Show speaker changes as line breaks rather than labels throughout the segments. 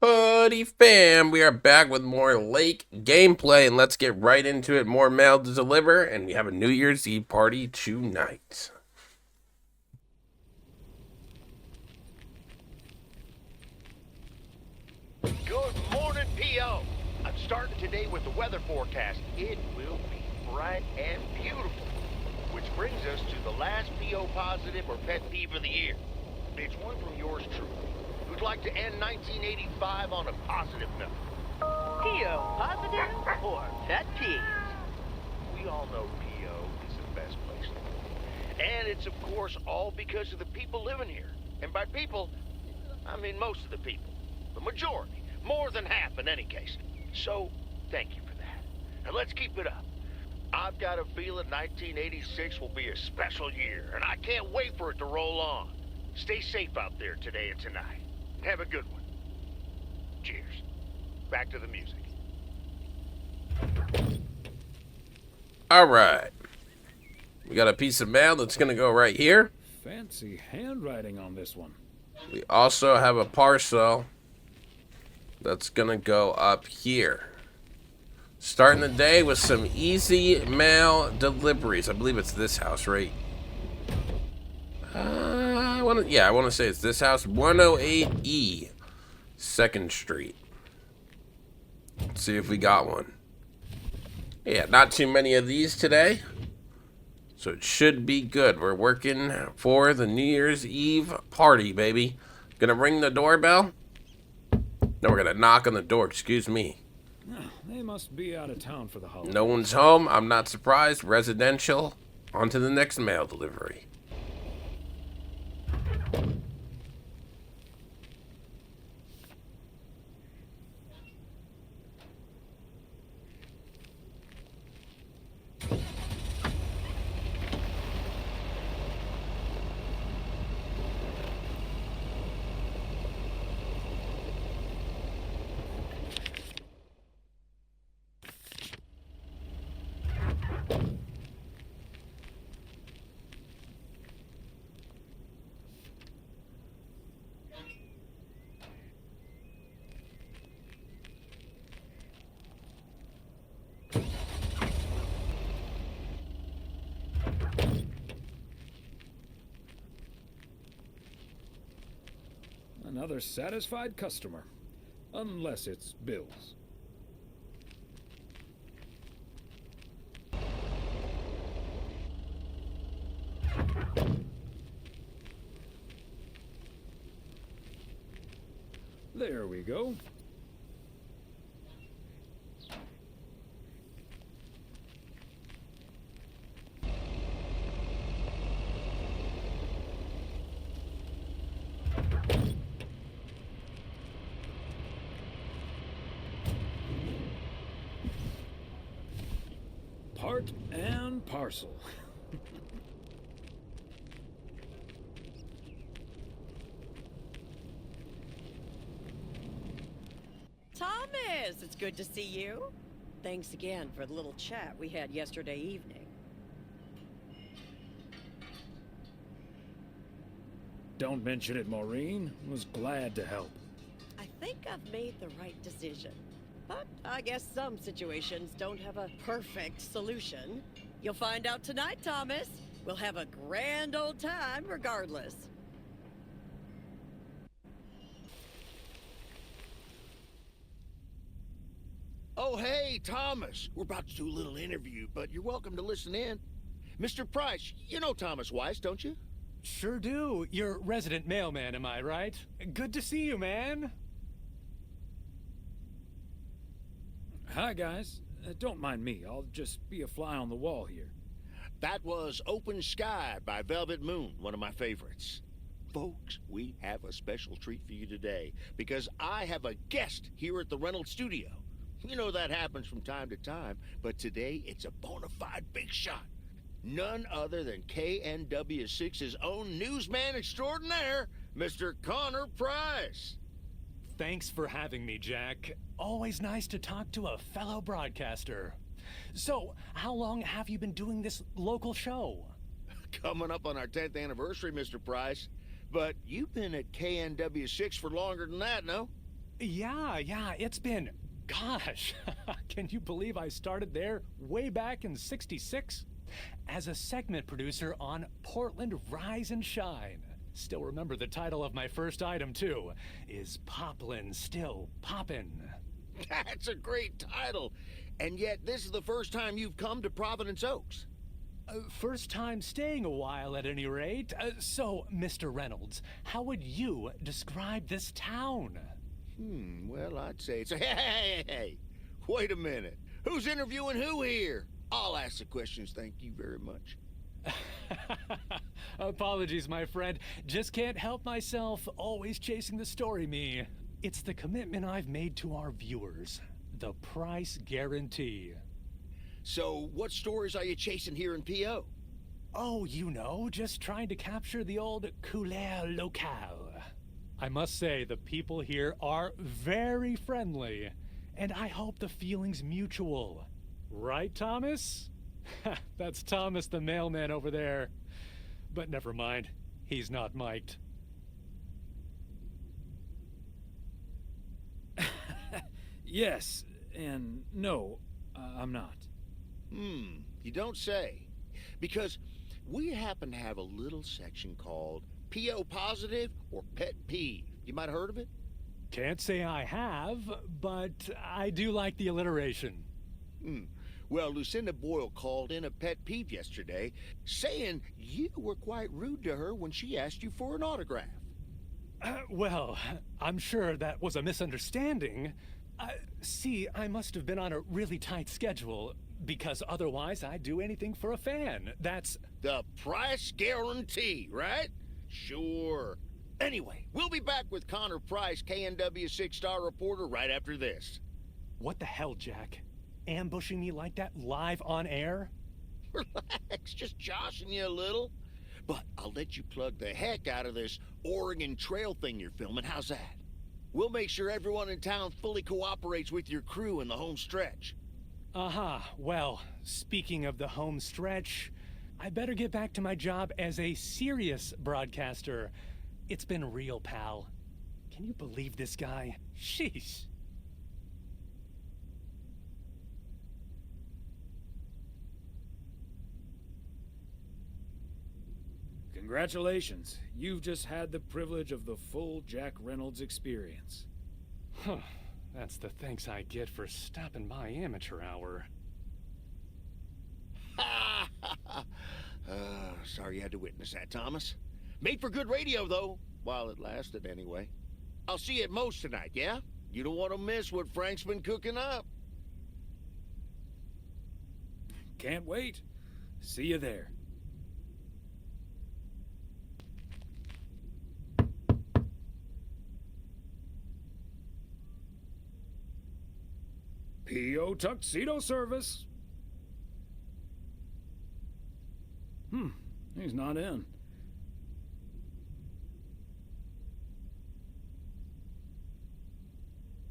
Hoodie fam, we are back with more lake gameplay, and let's get right into it. More mail to deliver, and we have a New Year's Eve party tonight.
Good morning, P.O. I'm starting today with the weather forecast. It will be bright and beautiful. Which brings us to the last P.O. positive or pet peeve of the year. It's one from yours truly, who'd like to end 1985 on a positive note.
P.O. positive or pet peeves?
We all know P.O. is the best place to live. And it's, of course, all because of the people living here. And by people, I mean most of the people. The majority. More than half in any case. So, thank you for that. And let's keep it up. I've got a feeling 1986 will be a special year, and I can't wait for it to roll on. Stay safe out there today and tonight. Have a good one. Cheers. Back to the music.
Alright. We got a piece of mail that's going to go right here.
Fancy handwriting on this one.
We also have a parcel that's going to go up here. Starting the day with some easy mail deliveries. I believe it's this house, right? I want to say it's this house, 108E, 2nd Street. Let's see if we got one. Yeah, not too many of these today, so it should be good. We're working for the New Year's Eve party, baby. Gonna ring the doorbell? No, we're gonna knock on the door, excuse me.
They must be out of town for the holiday.
No one's home, I'm not surprised. Residential. On to the next mail delivery.
Another satisfied customer. Unless it's Bill's. There we go. Part and parcel.
Thomas, it's good to see you. Thanks again for the little chat we had yesterday evening.
Don't mention it, Maureen. Was glad to help.
I think I've made the right decision. But I guess some situations don't have a perfect solution. You'll find out tonight, Thomas. We'll have a grand old time regardless.
Oh, hey, Thomas. We're about to do a little interview, but you're welcome to listen in. Mr. Price, you know Thomas Weiss, don't you?
Sure do. You're resident mailman, am I right? Good to see you, man.
Hi, guys. Don't mind me. I'll just be a fly on the wall here.
That was Open Sky by Velvet Moon, one of my favorites. Folks, we have a special treat for you today, because I have a guest here at the Reynolds studio. You know that happens from time to time, but today it's a bona fide big shot. None other than KNW6's own newsman extraordinaire, Mr. Connor Price.
Thanks for having me, Jack. Always nice to talk to a fellow broadcaster. So, how long have you been doing this local show?
Coming up on our 10th anniversary, Mr. Price. But you've been at KNW6 for longer than that, no?
Yeah, it's been... Gosh, can you believe I started there way back in '66? As a segment producer on Portland Rise and Shine. Still remember the title of my first item, too. Is Poplin Still Poppin'?
That's a great title. And yet, this is the first time you've come to Providence Oaks.
First time staying a while, at any rate. So, Mr. Reynolds, how would you describe this town?
Well, I'd say it's a... Hey! Wait a minute. Who's interviewing who here? I'll ask the questions, thank you very much.
Apologies, my friend. Just can't help myself, always chasing the story me. It's the commitment I've made to our viewers. The price guarantee.
So, what stories are you chasing here in P.O.?
Oh, you know, just trying to capture the old couleur locale. I must say, the people here are very friendly, and I hope the feeling's mutual. Right, Thomas? That's Thomas the mailman over there. But never mind, he's not mic'd.
Yes, and no, I'm not.
You don't say. Because we happen to have a little section called P.O. Positive or Pet Peeve. You might have heard of it?
Can't say I have, but I do like the alliteration.
Well, Lucinda Boyle called in a pet peeve yesterday, saying you were quite rude to her when she asked you for an autograph.
Well, I'm sure that was a misunderstanding. See, I must have been on a really tight schedule, because otherwise I'd do anything for a fan. That's...
The price guarantee, right? Sure. Anyway, we'll be back with Connor Price, KNW 6-star reporter, right after this.
What the hell, Jack? Ambushing me like that live on air?
Relax, just joshing you a little. But I'll let you plug the heck out of this Oregon Trail thing you're filming. How's that? We'll make sure everyone in town fully cooperates with your crew in the home stretch.
Well, speaking of the home stretch, I better get back to my job as a serious broadcaster. It's been real, pal. Can you believe this guy? Sheesh.
Congratulations. You've just had the privilege of the full Jack Reynolds experience.
Huh. That's the thanks I get for stopping by amateur hour.
Sorry you had to witness that, Thomas. Made for good radio, though, while it lasted anyway. I'll see you at Moe's tonight, yeah? You don't want to miss what Frank's been cooking up.
Can't wait. See you there. P.O. Tuxedo Service. He's not in.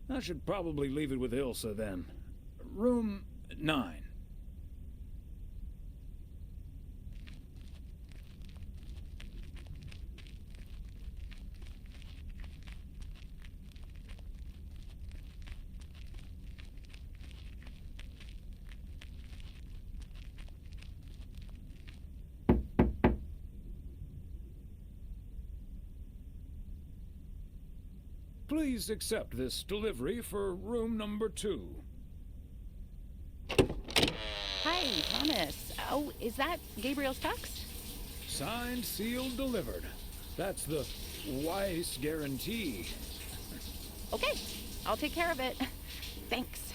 I should probably leave it with Ilsa then. Room 9. Please accept this delivery for room number 2.
Hi, Thomas. Oh, is that Gabriel's tux?
Signed, sealed, delivered. That's the Weiss guarantee.
Okay, I'll take care of it. Thanks.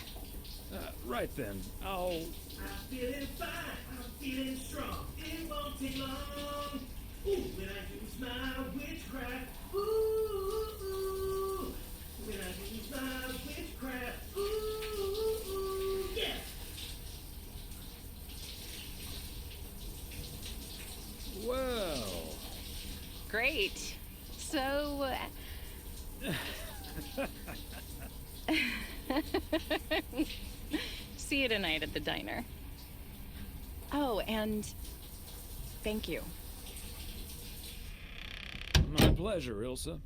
Right then, I'll...
I'm feeling fine, I'm feeling strong, it won't take long. Ooh, when I use my witchcraft, ooh, when I use my witchcraft, ooh, yeah.
Well...
Great. So... See you tonight at the diner. Oh, and thank you.
My pleasure, Ilsa.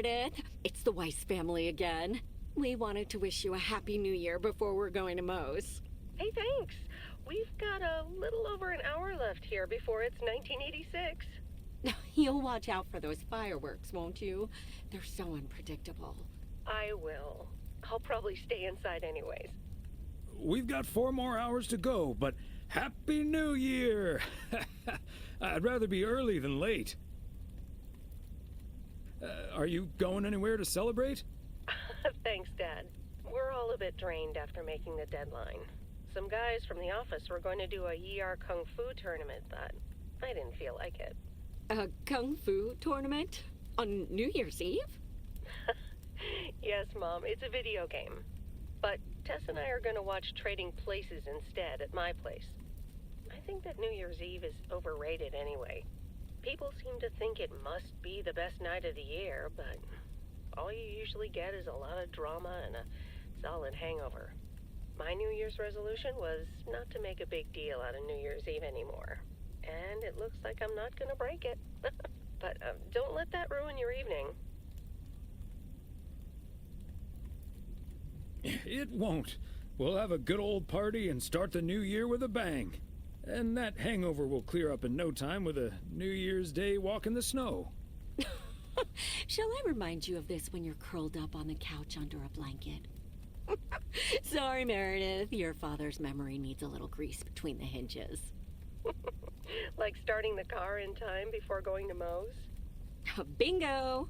Meredith. It's the Weiss family again. We wanted to wish you a happy new year before we're going to Moe's.
Hey, thanks. We've got a little over an hour left here before it's 1986.
You'll watch out for those fireworks, won't you? They're so unpredictable.
I will. I'll probably stay inside anyways.
We've got 4 more hours to go, but Happy New Year! I'd rather be early than late. Are you going anywhere to celebrate?
Thanks, Dad. We're all a bit drained after making the deadline. Some guys from the office were going to do a ER Kung Fu tournament, but I didn't feel like it.
A Kung Fu tournament? On New Year's Eve?
Yes, Mom, it's a video game. But Tess and I are going to watch Trading Places instead at my place. I think that New Year's Eve is overrated anyway. People seem to think it must be the best night of the year, but all you usually get is a lot of drama and a solid hangover. My New Year's resolution was not to make a big deal out of New Year's Eve anymore. And it looks like I'm not going to break it. But don't let that ruin your evening.
It won't. We'll have a good old party and start the new year with a bang. And that hangover will clear up in no time with a New Year's Day walk in the snow.
Shall I remind you of this when you're curled up on the couch under a blanket? Sorry, Meredith. Your father's memory needs a little grease between the hinges.
Like starting the car in time before going to Moe's?
Bingo!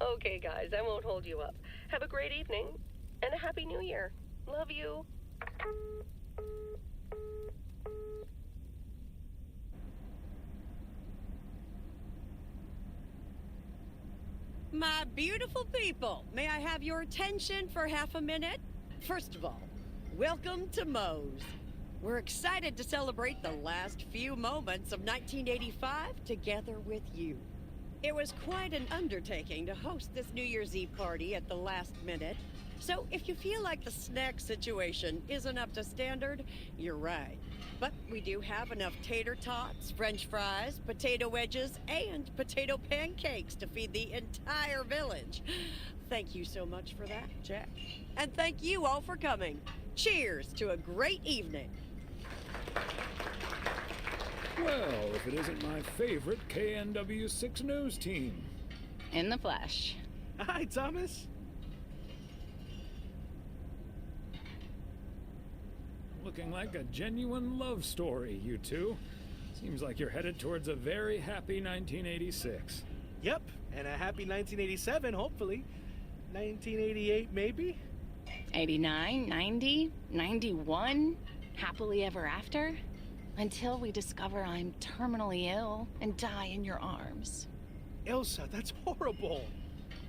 Okay, guys, I won't hold you up. Have a great evening, and a Happy New Year. Love you.
My beautiful people, may I have your attention for half a minute? First of all, welcome to Moe's. We're excited to celebrate the last few moments of 1985 together with you. It was quite an undertaking to host this New Year's Eve party at the last minute, so if you feel like the snack situation isn't up to standard, you're right. But we do have enough tater tots, french fries, potato wedges, and potato pancakes to feed the entire village. Thank you so much for that, Jack. And thank you all for coming. Cheers to a great evening.
Well, if it isn't my favorite KNW6 news team.
In the flesh.
Hi, Thomas.
Looking like a genuine love story, you two. Seems like you're headed towards a very happy 1986.
Yep, and a happy 1987, hopefully. 1988, maybe?
89, 90, 91, happily ever after? Until we discover I'm terminally ill and die in your arms.
Elsa, that's horrible.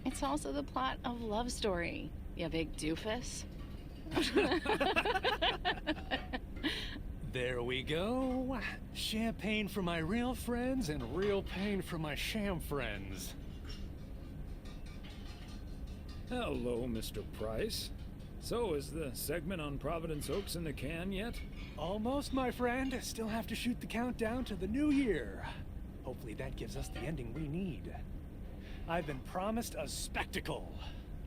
It's also the plot of Love Story, you big doofus.
There we go. Champagne for my real friends and real pain for my sham friends.
Hello, Mr. Price. So, is the segment on Providence Oaks in the can yet?
Almost, my friend. Still have to shoot the countdown to the new year. Hopefully that gives us the ending we need. I've been promised a spectacle.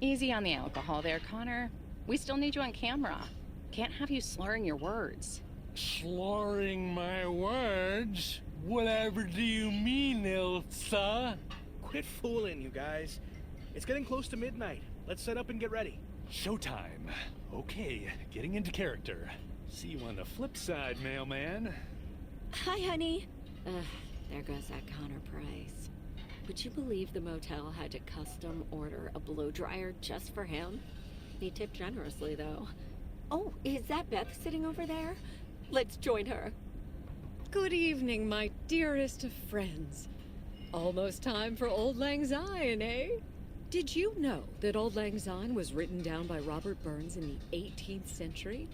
Easy on the alcohol there, Connor. We still need you on camera. Can't have you slurring your words.
Slurring my words? Whatever do you mean, Elsa?
Quit fooling, you guys. It's getting close to midnight. Let's set up and get ready.
Showtime. Okay, getting into character. See you on the flip side, mailman.
Hi, honey. There goes that Connor Price. Would you believe the motel had to custom order a blow dryer just for him? He tipped generously, though. Oh, is that Beth sitting over there? Let's join her.
Good evening, my dearest of friends. Almost time for Auld Lang Syne, eh? Did you know that Auld Lang Syne was written down by Robert Burns in the 18th century?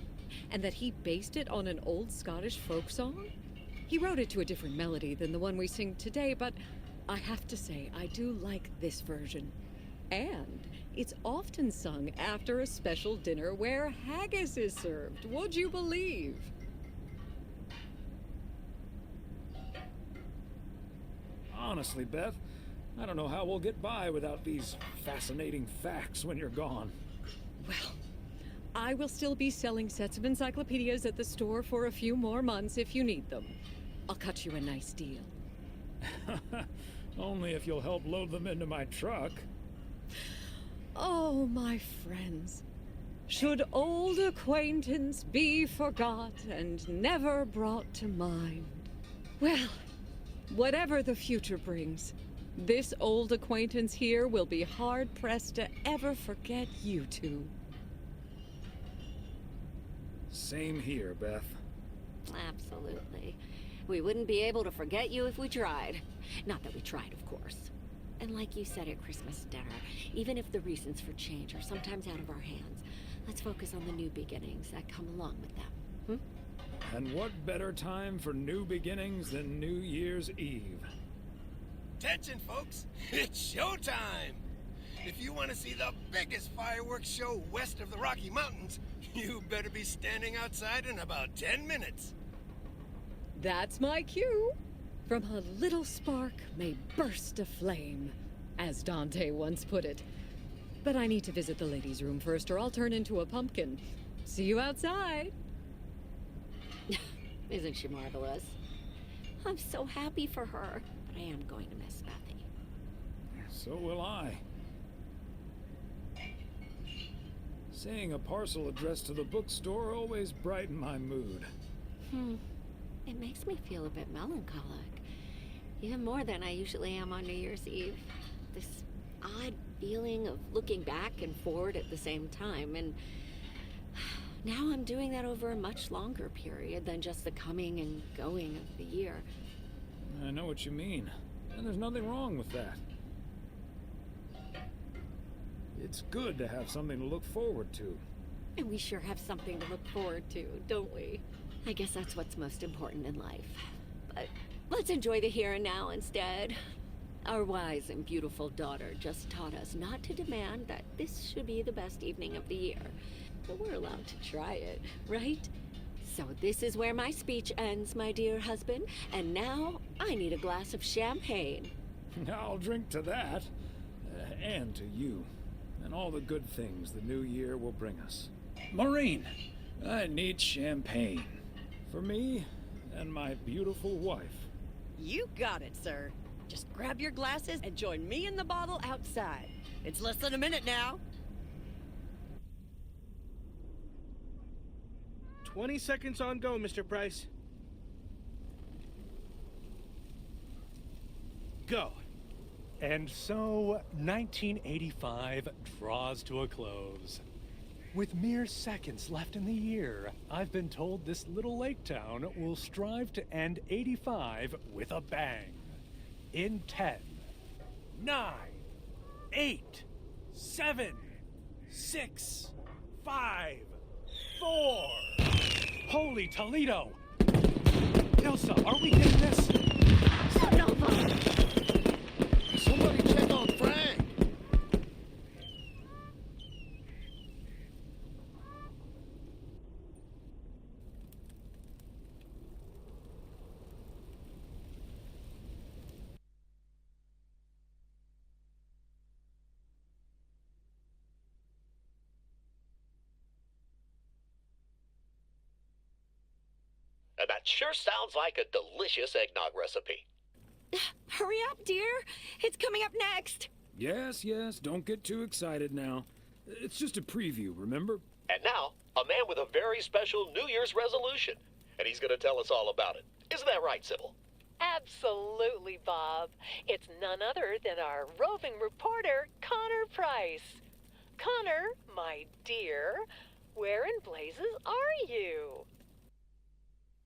And that he based it on an old Scottish folk song? He wrote it to a different melody than the one we sing today, but I have to say, I do like this version. And it's often sung after a special dinner where haggis is served. Would you believe?
Honestly, Beth, I don't know how we'll get by without these fascinating facts when you're gone.
Well, I will still be selling sets of encyclopedias at the store for a few more months if you need them. I'll cut you a nice deal.
Only if you'll help load them into my truck.
Oh, my friends. Should old acquaintance be forgot and never brought to mind? Well, whatever the future brings, this old acquaintance here will be hard-pressed to ever forget you two.
Same here, Beth.
Absolutely. We wouldn't be able to forget you if we tried. Not that we tried, of course. And like you said at Christmas dinner, even if the reasons for change are sometimes out of our hands, let's focus on the new beginnings that come along with them.
And what better time for new beginnings than New Year's Eve?
Attention, folks! It's showtime! If you want to see the biggest fireworks show west of the Rocky Mountains, you better be standing outside in about 10 minutes.
That's my cue. From a little spark may burst a flame, as Dante once put it. But I need to visit the ladies' room first, or I'll turn into a pumpkin. See you outside.
Isn't she marvelous? I'm so happy for her, but I am going to miss Bethy.
So will I. Seeing a parcel addressed to the bookstore always brightened my mood.
It makes me feel a bit melancholic. Even more than I usually am on New Year's Eve. This odd feeling of looking back and forward at the same time, and now I'm doing that over a much longer period than just the coming and going of the year.
I know what you mean, and there's nothing wrong with that. It's good to have something to look forward to.
And we sure have something to look forward to, don't we? I guess that's what's most important in life. But let's enjoy the here and now instead. Our wise and beautiful daughter just taught us not to demand that this should be the best evening of the year. But we're allowed to try it, right? So this is where my speech ends, my dear husband. And now I need a glass of champagne.
I'll drink to that, and to you, and all the good things the new year will bring us. Maureen, I need champagne. For me and my beautiful wife.
You got it, sir. Just grab your glasses and join me in the bottle outside. It's less than a minute now.
20 seconds on go, Mr. Price. Go.
And so, 1985 draws to a close. With mere seconds left in the year, I've been told this little lake town will strive to end 85 with a bang. In 10, 9, 8, 7, 6, 5, 4. Holy Toledo! Ilsa, are we getting this?
Somebody check on Frank!
That sure sounds like a delicious eggnog recipe.
Hurry up, dear. It's coming up next.
Yes, don't get too excited now. It's just a preview, remember?
And now, a man with a very special New Year's resolution. And he's going to tell us all about it. Isn't that right, Sybil?
Absolutely, Bob. It's none other than our roving reporter, Connor Price. Connor, my dear, where in blazes are you?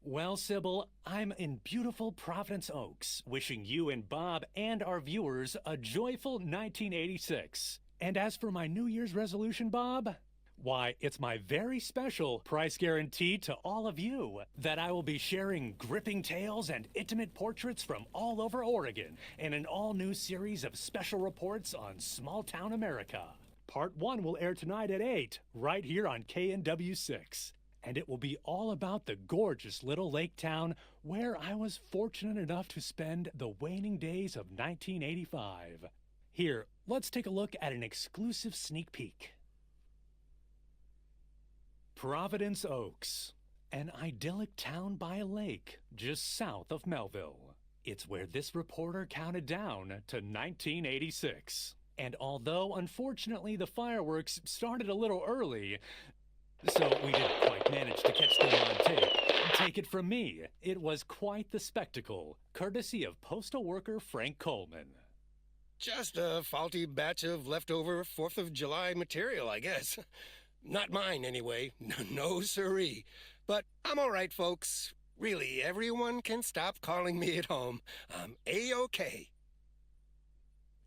Well, Sybil, I'm in beautiful Providence Oaks, wishing you and Bob and our viewers a joyful 1986. And as for my New Year's resolution, Bob, why, it's my very special price guarantee to all of you that I will be sharing gripping tales and intimate portraits from all over Oregon in an all-new series of special reports on small-town America. Part 1 will air tonight at 8, right here on KNW6. and it will be all about the gorgeous little lake town where I was fortunate enough to spend the waning days of 1985. Here, let's take a look at an exclusive sneak peek. Providence Oaks, an idyllic town by a lake just south of Melville. It's where this reporter counted down to 1986. And although, unfortunately, the fireworks started a little early, so we didn't quite manage to catch them on tape, take it from me, it was quite the spectacle, courtesy of postal worker Frank Coleman.
Just a faulty batch of leftover 4th of July material, I guess. Not mine, anyway. No siree. But I'm all right, folks. Really, everyone can stop calling me at home. I'm A-OK.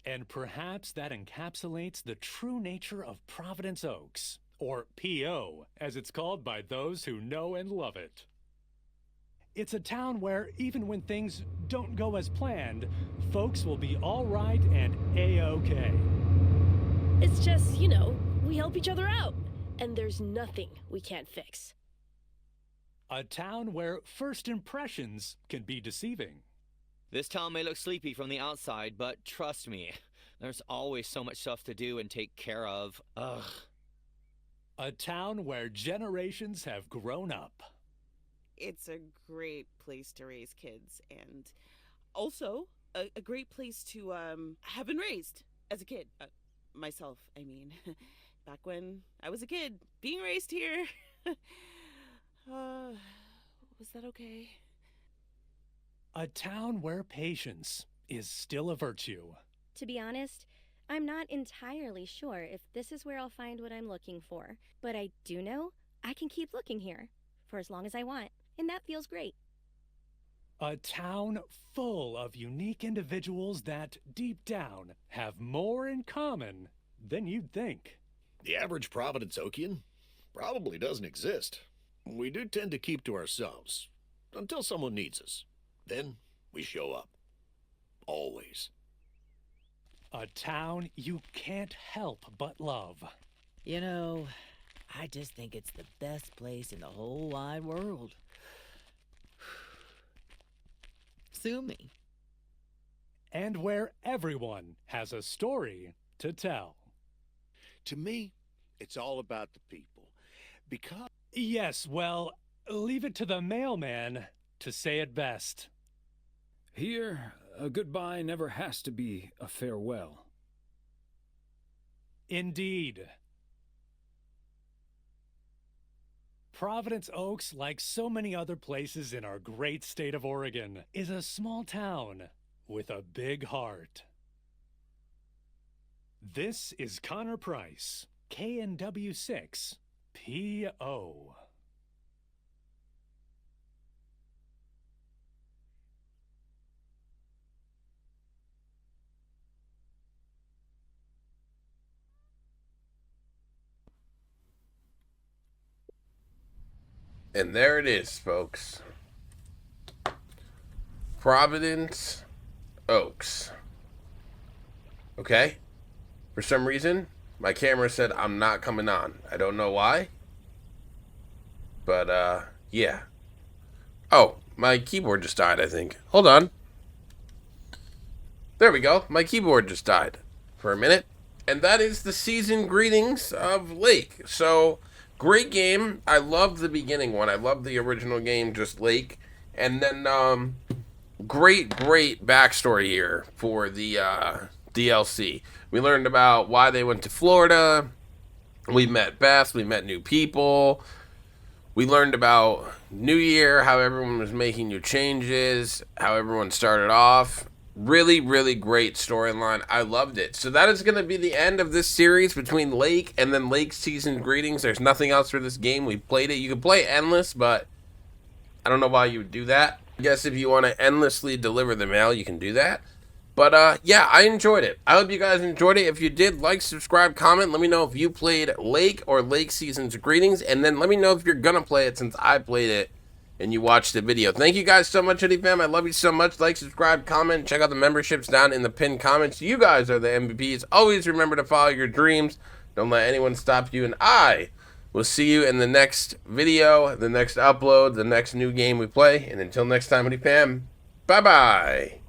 And perhaps that encapsulates the true nature of Providence Oaks, or P.O., as it's called by those who know and love it. It's a town where, even when things don't go as planned, folks will be all right and A-OK.
It's just, we help each other out, and there's nothing we can't fix.
A town where first impressions can be deceiving.
This town may look sleepy from the outside, but trust me, there's always so much stuff to do and take care of. Ugh.
A town where generations have grown up.
It's a great place to raise kids, and also a great place to have been raised as a kid. Myself, I mean. Back when I was a kid, being raised here. Was that okay?
A town where patience is still a virtue.
To be honest, I'm not entirely sure if this is where I'll find what I'm looking for, but I do know I can keep looking here for as long as I want, and that feels great.
A town full of unique individuals that, deep down, have more in common than you'd think.
The average Providence Okian probably doesn't exist. We do tend to keep to ourselves until someone needs us. Then we show up. Always.
A town you can't help but love.
I just think it's the best place in the whole wide world. Sue me.
And where everyone has a story to tell.
To me, it's all about the people. Because...
Yes, well, leave it to the mailman to say it best.
Here, a goodbye never has to be a farewell.
Indeed. Providence Oaks, like so many other places in our great state of Oregon, is a small town with a big heart. This is Connor Price, KNW6, P.O.
And there it is, folks. Providence Oaks. Okay? For some reason, my camera said I'm not coming on. I don't know why. But, yeah. Oh, my keyboard just died, I think. Hold on. There we go. My keyboard just died for a minute. And that is the season greetings of Lake. So, great game. I love the beginning one. I love the original game, just Lake. And then, great backstory here for the DLC. We learned about why they went to Florida. We met Beth. We met new people. We learned about New Year, how everyone was making new changes, how everyone started off. Really great storyline. I loved it. So that is going to be the end of this series between Lake and then Lake Season Greetings. There's nothing else for this game. We played it. You can play endless, but I don't know why you would do that. I guess if you want to endlessly deliver the mail, you can do that. But, yeah, I enjoyed it. I hope you guys enjoyed it. If you did, like, subscribe, comment. Let me know if you played Lake or Lake Season's Greetings. And then let me know if you're going to play it since I played it and you watched the video. Thank you guys so much, Hoodie Fam. I love you so much. Like, subscribe, comment. Check out the memberships down in the pinned comments. You guys are the MVPs. Always remember to follow your dreams. Don't let anyone stop you. And I will We'll see you in the next video, the next upload, the next new game we play. And until next time, Honey Pam, bye-bye.